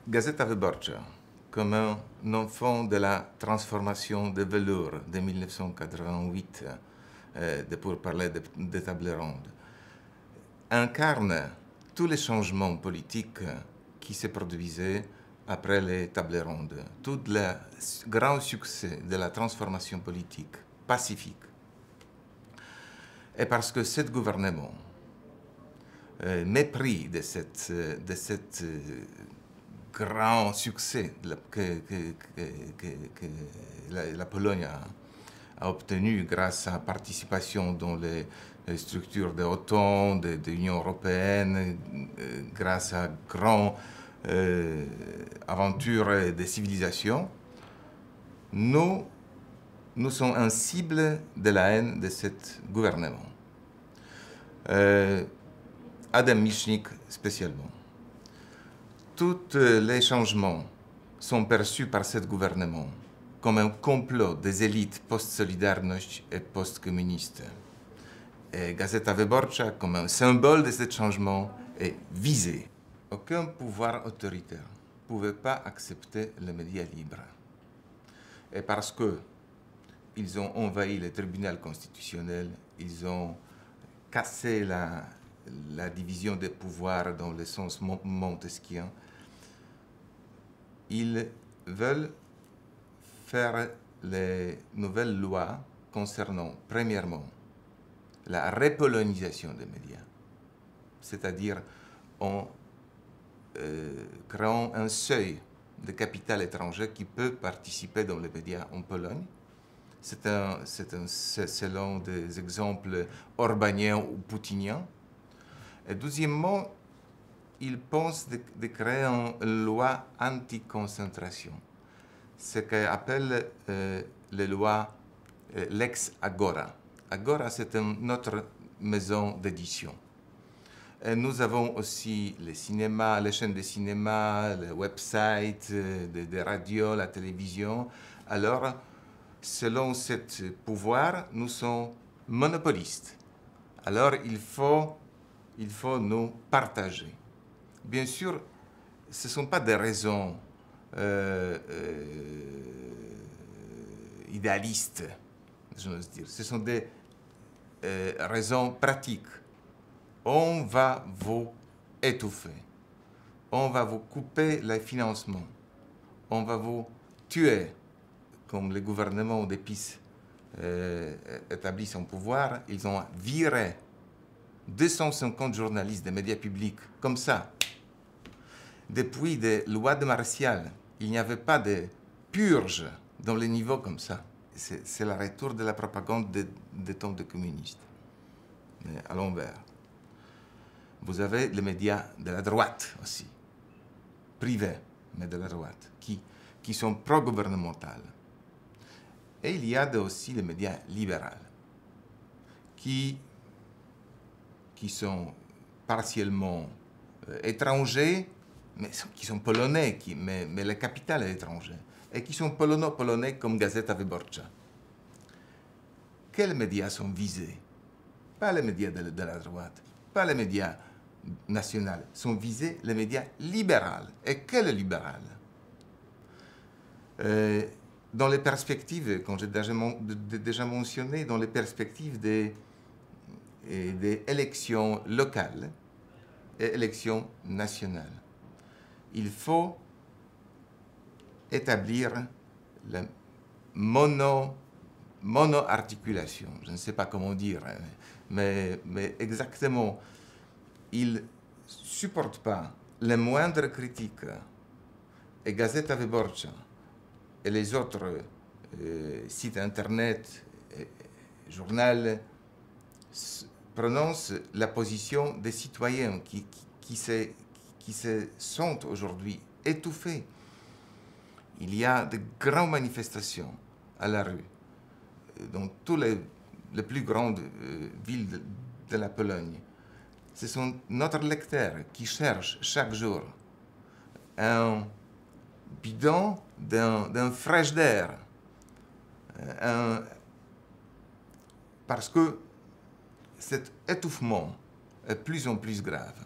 Gazeta Wyborcza, comme un enfant de la transformation de velours de 1988, pour parler de table ronde, incarne tous les changements politiques qui se produisaient après les tables rondes, tout le grand succès de la transformation politique pacifique. Et parce que ce gouvernement, mépris de cet grand succès que la Pologne a obtenu grâce à la participation dans les structures de l'OTAN, de l'Union européenne, grâce à grandes aventures de civilisation, nous sommes un cible de la haine de ce gouvernement. Adam Michnik spécialement. Tous les changements sont perçus par ce gouvernement comme un complot des élites post-Solidarność et post-communistes. Et Gazeta Wyborcza, comme un symbole de ce changement, est visé. Aucun pouvoir autoritaire ne pouvait pas accepter les médias libres. Et parce qu'ils ont envahi le tribunal constitutionnel, ils ont cassé la division des pouvoirs dans le sens montesquien, ils veulent faire les nouvelles lois concernant, premièrement, la repolonisation des médias, c'est-à-dire en créant un seuil de capital étranger qui peut participer dans les médias en Pologne. C'est selon des exemples orbaniens ou poutiniens. Et deuxièmement, ils pensent de créer une loi anti-concentration, ce qu'on appelle les lois Lex Agora. Agora, c'est une autre maison d'édition. Et nous avons aussi les cinémas, les chaînes de cinéma, les websites, des radios, la télévision. Alors, selon ce pouvoir, nous sommes monopolistes. Alors, il faut nous partager. Bien sûr, ce ne sont pas des raisons idéalistes, j'ose dire. Ce sont des raisons pratiques. On va vous étouffer. On va vous couper le financement. On va vous tuer. Comme le gouvernement des PiS établit son pouvoir, ils ont viré 250 journalistes des médias publics, comme ça. Depuis des lois de Martial, il n'y avait pas de purge dans les niveaux comme ça. C'est le retour de la propagande des temps des communistes, mais à l'envers. Vous avez les médias de la droite aussi, privés, mais de la droite, qui sont pro-gouvernementaux. Et il y a aussi les médias libéraux, qui sont partiellement étrangers, mais qui sont polonais, mais le capital est étranger, et qui sont polonais comme Gazeta Wyborcza. Quels médias sont visés? Pas les médias de la droite, pas les médias nationaux, sont visés les médias libéraux. Et quels libéraux? Dans les perspectives, comme j'ai déjà mentionné, dans les perspectives des élections locales et élections nationales, il faut établir la mono-articulation. Je ne sais pas comment dire, mais exactement, ils ne supportent pas les moindres critiques. Et Gazeta Wyborcza et les autres sites internet, journaux, prononcent la position des citoyens qui se sentent aujourd'hui étouffés. Il y a de grandes manifestations à la rue, dans toutes les plus grandes villes de la Pologne. Ce sont notre lecteurs qui cherchent chaque jour un bidon d'un fraîche d'air. Parce que cet étouffement est de plus en plus grave.